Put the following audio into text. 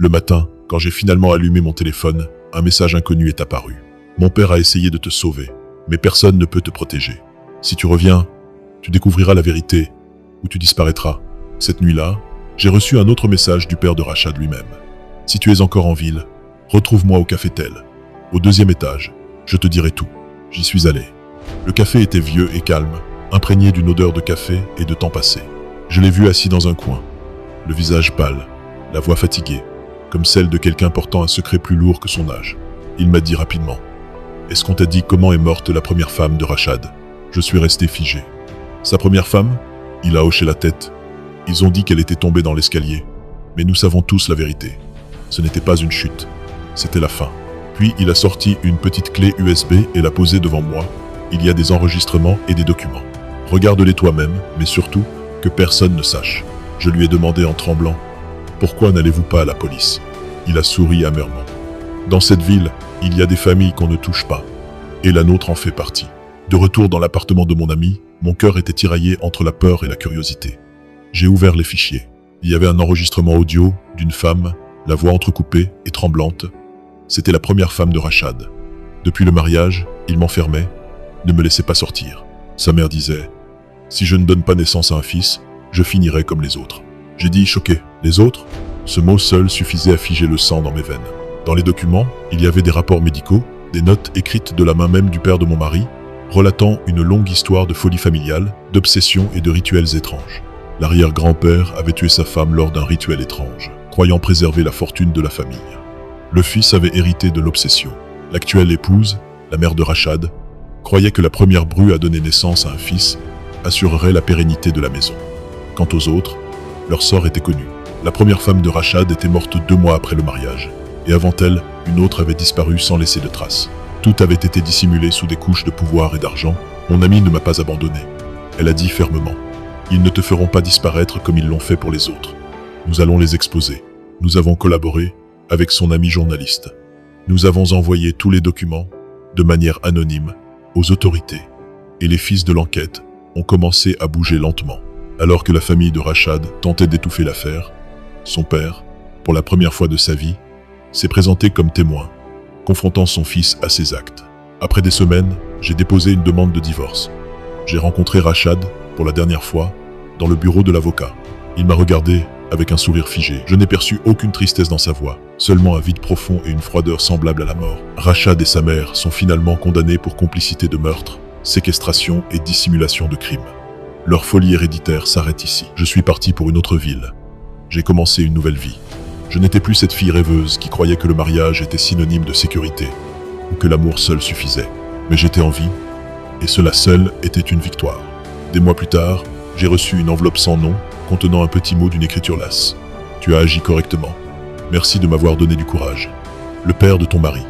Le matin, quand j'ai finalement allumé mon téléphone, un message inconnu est apparu. Mon père a essayé de te sauver, mais personne ne peut te protéger. Si tu reviens, tu découvriras la vérité, ou tu disparaîtras. Cette nuit-là, j'ai reçu un autre message du père de Rachad lui-même. Si tu es encore en ville, retrouve-moi au Café Tel. Au 2e étage, je te dirai tout. J'y suis allé. Le café était vieux et calme, imprégné d'une odeur de café et de temps passé. Je l'ai vu assis dans un coin, le visage pâle, la voix fatiguée, comme celle de quelqu'un portant un secret plus lourd que son âge. Il m'a dit rapidement « Est-ce qu'on t'a dit comment est morte la première femme de Rachad ?» Je suis resté figé. « Sa première femme ?» Il a hoché la tête. Ils ont dit qu'elle était tombée dans l'escalier. Mais nous savons tous la vérité. Ce n'était pas une chute, c'était la fin. Puis il a sorti une petite clé USB et l'a posée devant moi. Il y a des enregistrements et des documents. Regarde-les toi-même, mais surtout, que personne ne sache. Je lui ai demandé en tremblant « Pourquoi n'allez-vous pas à la police ?» Il a souri amèrement. Dans cette ville, il y a des familles qu'on ne touche pas. Et la nôtre en fait partie. De retour dans l'appartement de mon ami, mon cœur était tiraillé entre la peur et la curiosité. J'ai ouvert les fichiers. Il y avait un enregistrement audio d'une femme, la voix entrecoupée et tremblante. C'était la première femme de Rachad. Depuis le mariage, il m'enfermait, ne me laissait pas sortir. Sa mère disait « Si je ne donne pas naissance à un fils, je finirai comme les autres. » J'ai dit choqué « Les autres ?» Ce mot seul suffisait à figer le sang dans mes veines. Dans les documents, il y avait des rapports médicaux, des notes écrites de la main même du père de mon mari, relatant une longue histoire de folie familiale, d'obsessions et de rituels étranges. L'arrière-grand-père avait tué sa femme lors d'un rituel étrange, croyant préserver la fortune de la famille. Le fils avait hérité de l'obsession. L'actuelle épouse, la mère de Rachad, croyait que la première bru à donner naissance à un fils assurerait la pérennité de la maison. Quant aux autres, leur sort était connu. La première femme de Rachad était morte 2 mois après le mariage, et avant elle, une autre avait disparu sans laisser de traces. Tout avait été dissimulé sous des couches de pouvoir et d'argent. Mon amie ne m'a pas abandonné. Elle a dit fermement « Ils ne te feront pas disparaître comme ils l'ont fait pour les autres. Nous allons les exposer. » Nous avons collaboré avec son ami journaliste. Nous avons envoyé tous les documents, de manière anonyme, aux autorités. Et les fils de l'enquête ont commencé à bouger lentement. Alors que la famille de Rachad tentait d'étouffer l'affaire, son père, pour la première fois de sa vie, s'est présenté comme témoin, confrontant son fils à ses actes. Après des semaines, j'ai déposé une demande de divorce. J'ai rencontré Rachad, pour la dernière fois, dans le bureau de l'avocat. Il m'a regardé avec un sourire figé. Je n'ai perçu aucune tristesse dans sa voix, seulement un vide profond et une froideur semblable à la mort. Rachad et sa mère sont finalement condamnés pour complicité de meurtre, séquestration et dissimulation de crimes. Leur folie héréditaire s'arrête ici. Je suis parti pour une autre ville. J'ai commencé une nouvelle vie. Je n'étais plus cette fille rêveuse qui croyait que le mariage était synonyme de sécurité, ou que l'amour seul suffisait. Mais j'étais en vie, et cela seul était une victoire. Des mois plus tard, j'ai reçu une enveloppe sans nom, contenant un petit mot d'une écriture lasse. « Tu as agi correctement. Merci de m'avoir donné du courage. Le père de ton mari. »